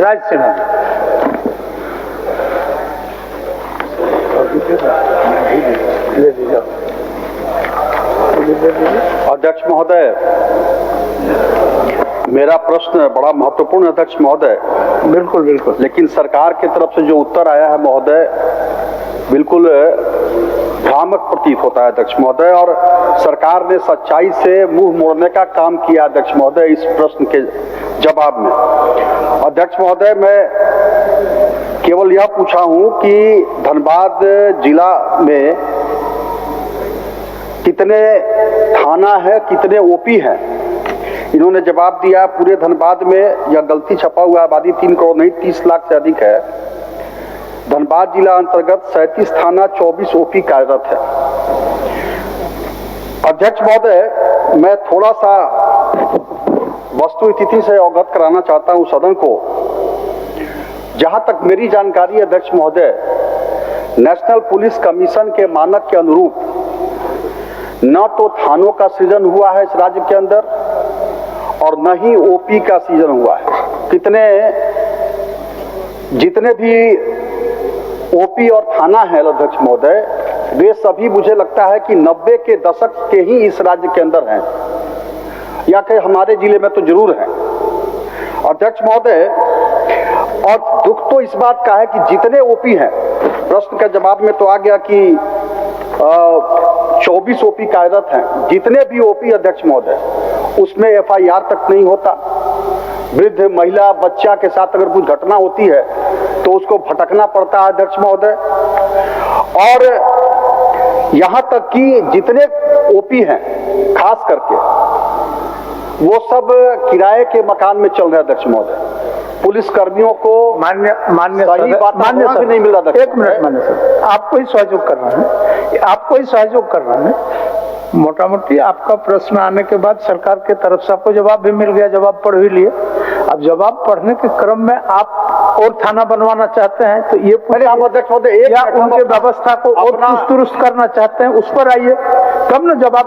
राज सिन्हा अध्यक्ष महोदय, मेरा प्रश्न बड़ा महत्वपूर्ण है अध्यक्ष महोदय। बिल्कुल बिल्कुल। लेकिन सरकार की तरफ से जो उत्तर आया है महोदय, बिल्कुल भ्रामक प्रतीत होता है अध्यक्ष महोदय, और सरकार ने सच्चाई से मुंह मोड़ने का काम किया अध्यक्ष महोदय इस प्रश्न के जवाब में। अध्यक्ष महोदय, मैं केवल यह पूछा हूं कि धनबाद जिला में कितने थाना है, कितने ओपी हैं। इन्होंने जवाब दिया पूरे धनबाद में, यह गलती छपा हुआ आबादी 3 करोड़ नहीं 30 लाख से अधिक है। धनबाद जिला अंतर्गत 37 थाना 24 ओपी कार्यरत है। अध्यक्ष महोदय, मैं थोड़ा सा वस्तु स्थिति से अवगत कराना चाहता हूं सदन को। जहां तक मेरी जानकारी है अध्यक्ष महोदय, नेशनल पुलिस कमीशन के मानक के अनुरूप न तो थानों का सृजन हुआ है इस राज्य के अंदर और न ही ओपी का सृजन हुआ है। जितने भी ओपी और थाना है अध्यक्ष महोदय, वे सभी मुझे लगता है कि 90 के दशक के ही इस राज्य के अंदर हैं, या कि हमारे जिले में तो जरूर हैं अध्यक्ष महोदय। और दुख तो इस बात का है कि जितने ओपी हैं, प्रश्न का जवाब में तो आ गया कि 24 ओपी कार्यरत हैं, जितने भी ओपी अध्यक्ष महोदय, उसमें FIR तक नहीं होता। वृद्ध महिला बच्चा के साथ अगर कुछ घटना होती है तो उसको भटकना पड़ता है अध्यक्ष महोदय। और यहां तक कि जितने ओपी हैं खास करके वो सब किराए के मकान में चल रहे हैं अध्यक्ष महोदय। पुलिस कर्मियों को मान्य सही बात भी नहीं मिल रहा। एक मिनट मान्य सर, आपको ही सहयोग कर रहा है, आपको ही सहयोग कर रहा है। मोटा मोटी आपका प्रश्न आने के बाद सरकार के तरफ से आपको जवाब भी मिल गया, जवाब पढ़ भी लिए। अब जवाब पढ़ने के क्रम में आप और थाना बनवाना चाहते हैं तो ये हम अध्यक्ष महोदय या उनके व्यवस्था को और दुरुस्त करना चाहते हैं, उस पर आइए, तब न जवाब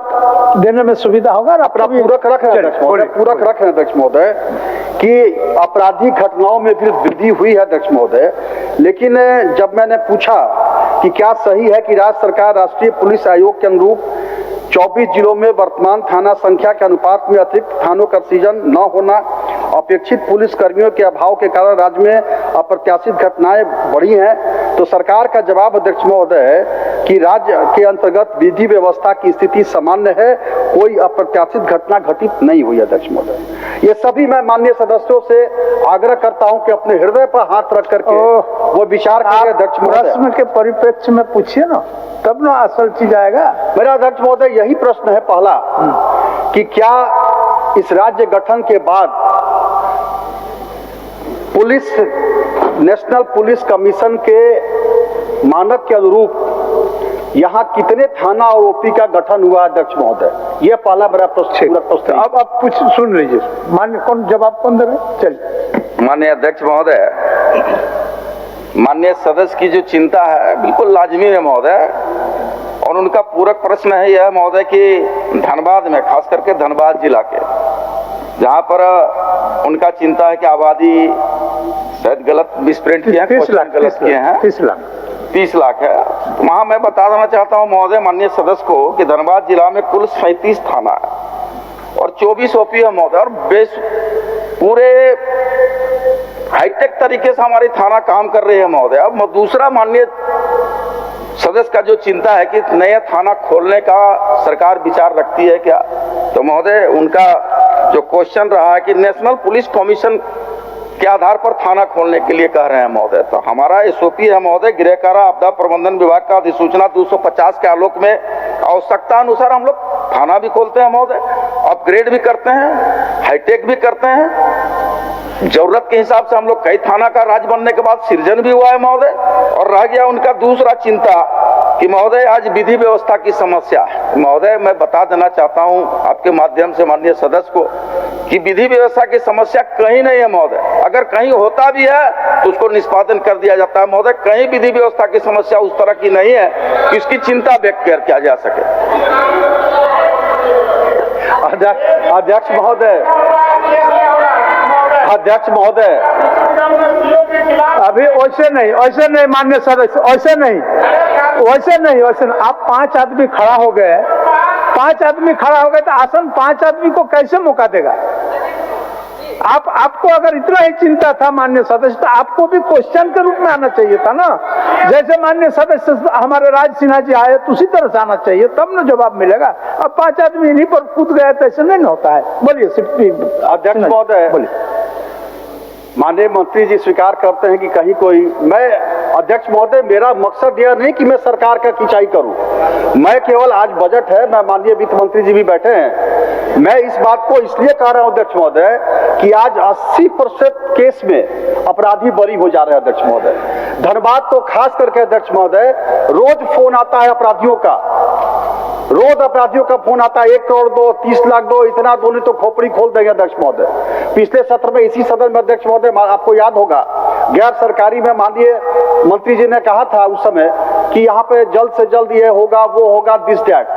देने में सुविधा होगा। अपना पूरक रख रहे हैं अध्यक्ष महोदय कि आपराधिक घटनाओं में भी वृद्धि हुई है अध्यक्ष महोदय। लेकिन जब मैंने पूछा कि क्या सही है कि राज्य सरकार राष्ट्रीय पुलिस आयोग के अनुरूप 24 जिलों में वर्तमान थाना संख्या के अनुपात में अतिरिक्त थानों का सृजन न होना, अपेक्षित पुलिस कर्मियों के अभाव के कारण राज्य में अप्रत्याशित घटनाएं बढ़ी हैं, तो सरकार का जवाब अध्यक्ष महोदय है कि राज्य के अंतर्गत विधि व्यवस्था की स्थिति सामान्य है, कोई अप्रत्याशित घटना घटित नहीं हुई अध्यक्ष महोदय। ये सभी मैं माननीय सदस्यों से आग्रह करता हूं कि अपने हृदय पर हाथ रख करके वो विचार करें अध्यक्ष महोदय। प्रश्न के परिप्रेक्ष्य में पूछिए ना, तब ना असल चीज आएगा। मेरा अध्यक्ष महोदय यही प्रश्न है पहला कि क्या इस राज्य गठन के बाद पुलिस नेशनल पुलिस कमीशन के मानक के अनुरूप यहाँ कितने थाना और ओपी का गठन हुआ अध्यक्ष महोदय? ये पहला मेरा प्रश्न। अब आप कुछ सुन लीजिए, मान्य कौन जवाब कौन दे रहे? चलिए। माननीय अध्यक्ष महोदय, माननीय सदस्य की जो चिंता है बिल्कुल लाजमी है महोदय, और उनका पूरक प्रश्न है यह महोदय कि धनबाद में, खास करके धनबाद जिला के, जहां पर उनका चिंता है कि आबादी शायद गलत मिसप्रिंट किए हैं, 30 लाख गलत किए हैं, 30 लाख है। तो वहां मैं बता देना चाहता हूं महोदय माननीय सदस्य को कि धनबाद जिला में कुल 37 थाना है और 24 ओपी है महोदय, और पूरे हाईटेक तरीके से हमारी थाना काम कर रही है महोदय। अब दूसरा माननीय सदस्य का जो चिंता है कि नया थाना खोलने का सरकार विचार रखती है क्या, तो महोदय उनका जो क्वेश्चन रहा है कि नेशनल पुलिस कमीशन के आधार पर थाना खोलने के लिए कह रहे हैं महोदय। तो हमारा SOP है महोदय, गृह कारा आपदा प्रबंधन विभाग का अधिसूचना 250 के आलोक में आवश्यकता अनुसार हम लोग थाना भी खोलते हैं महोदय, अपग्रेड भी करते हैं, हाईटेक भी करते हैं। जरूरत के हिसाब से हम लोग कई थाना का राज्य बनने के बाद सृजन भी हुआ है महोदय। और रह गया उनका दूसरा चिंता कि महोदय आज विधि व्यवस्था की समस्या है। महोदय मैं बता देना चाहता हूं आपके माध्यम से माननीय सदस्य को कि विधि व्यवस्था की समस्या कहीं नहीं है महोदय। अगर कहीं होता भी है तो उसको निष्पादन कर दिया जाता है महोदय। कहीं विधि व्यवस्था की समस्या उस तरह की नहीं है कि इसकी चिंता व्यक्त किया जा सके। अध्यक्ष महोदय, अध्यक्ष महोदय, अभी वैसे नहीं माननीय सदस्य, वैसे नहीं। आप 5 आदमी खड़ा हो गए, 5 आदमी खड़ा हो गए तो आसन 5 आदमी को कैसे मौका देगा? आपको अगर इतना ही चिंता था माननीय सदस्य, तो आपको भी क्वेश्चन के रूप में आना चाहिए था ना। जैसे माननीय सदस्य हमारे राज सिन्हा जी आए तो उसी तरह से आना चाहिए, तब ना जवाब मिलेगा। अब 5 आदमी इन्हीं पर कूद गए तो ऐसे नहीं होता है। बोलिए अध्यक्ष महोदय, बोलिए। माननीय मंत्री जी स्वीकार करते हैं कि कहीं कोई, मैं अध्यक्ष महोदय, मेरा मकसद यह नहीं कि मैं सरकार का खिंचाई करूं। मैं केवल, आज बजट है, मैं माननीय वित्त मंत्री जी भी बैठे हैं, मैं इस बात को इसलिए कह रहा हूं अध्यक्ष महोदय कि आज 80% केस में अपराधी बरी हो जा रहे हैं अध्यक्ष महोदय। धनबाद तो खास करके अध्यक्ष महोदय, रोज फोन आता है अपराधियों का, रोज अपराधियों का फोन आता है, 1 करोड़ दो, 30 लाख दो, इतना दो, नहीं तो खोपड़ी खोल देंगे अध्यक्ष महोदय। पिछले सत्र में इसी सदन में अध्यक्ष महोदय, आपको याद होगा, गैर सरकारी में माननीय मंत्री जी ने कहा था उस समय कि यहाँ पे जल्द से जल्द ये होगा, वो होगा, दिस दैट।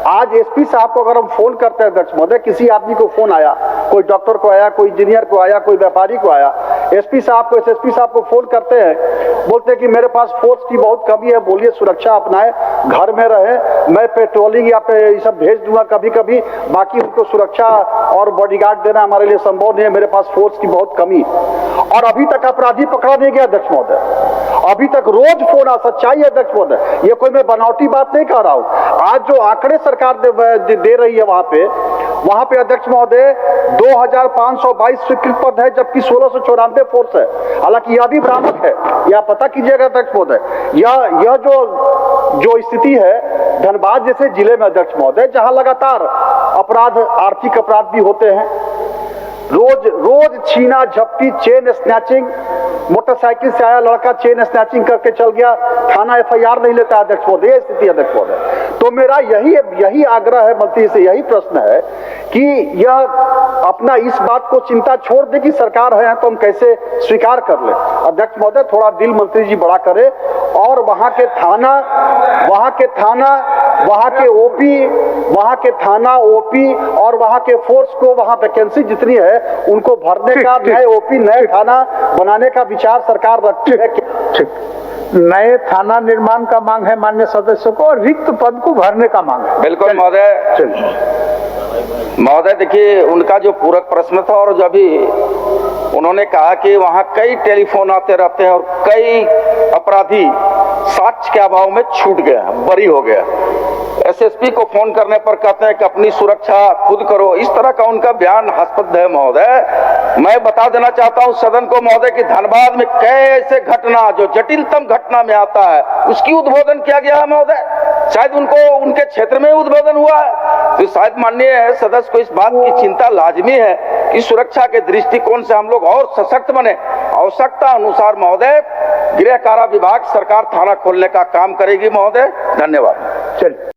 आज एसपी साहब को अगर हम फोन करते हैं अध्यक्ष महोदय, किसी आदमी को फोन आया, कोई डॉक्टर को आया, कोई इंजीनियर को आया, कोई व्यापारी को आया, एसपी साहब को, एसएसपी साहब को फोन करते हैं, बोलते हैं कि मेरे पास फोर्स की बहुत कमी है, बोलिए सुरक्षा अपनाए, घर में रहे, मैं पेट्रोलिंग या पे ये सब भेज दूंगा कभी कभी, बाकी उनको सुरक्षा और बॉडीगार्ड देना हमारे लिए संभव नहीं है, मेरे पास फोर्स की बहुत कमी। और अभी तक अपराधी पकड़ा नहीं गया अध्यक्ष महोदय, अभी तक रोज फोन आ, सच्चाई है अध्यक्ष महोदय, ये कोई मैं बनावटी बात नहीं कह रहा हूं। आज जो आंकड़े सरकार दे रही है वहां पे अध्यक्ष महोदय 2522 स्वीकृत पद है, जबकि 1694 फोर्स है। हालांकि यह भी भ्रामक है, यह पता कीजिएगा अध्यक्ष महोदय। यह जो स्थिति है धनबाद जैसे जिले में अध्यक्ष महोदय, जहां लगातार अपराध, आर्थिक अपराध भी होते हैं, रोज छीना झपटी, चेन स्नैचिंग, मोटरसाइकिल से आया लड़का चेन स्नैचिंग करके चल गया, थाना एफआईआर नहीं लेता अध्यक्ष महोदय, यह स्थिति अध्यक्ष महोदय। तो मेरा यही आग्रह है मंत्री से, यही प्रश्न है कि यह अपना इस बात को चिंता छोड़ दे कि सरकार है तो हम कैसे स्वीकार कर ले। अध्यक्ष महोदय, थोड़ा दिल मंत्री जी बड़ा करे और वहां के थाना, वहां के थाना ओपी और वहां के फोर्स को, वहां वैकेंसी जितनी है उनको भरने का, नए ओपी, नए थाना बनाने का विचार सरकार रखती है। ठीक, नए थाना निर्माण का मांग है माननीय सदस्यों को, और रिक्त पद को भरने का मांग है। बिल्कुल महोदय, देखिए उनका जो पूरक प्रश्न था, और जो अभी उन्होंने कहा कि वहां कई टेलीफोन आते रहते हैं और कई अपराधी साक्ष्य के अभाव में छूट गए, बरी हो गया। एसएसपी को फोन करने पर कहते हैं कि अपनी सुरक्षा खुद करो, इस तरह का उनका बयान हास्यास्पद है महोदय। मैं बता देना चाहता हूं सदन को महोदय कि धनबाद में कई ऐसे घटना जो जटिलतम घटना में आता है, उसकी उद्बोधन किया गया है महोदय। शायद उनके क्षेत्र में उद्बोधन हुआ है, तो शायद माननीय सदस्य को इस बात की चिंता लाजमी है कि सुरक्षा के दृष्टिकोण से हम लोग और सशक्त बने। आवश्यकता अनुसार महोदय गृह कारा विभाग, सरकार थाना खोलने का काम करेगी महोदय। धन्यवाद। चलिए।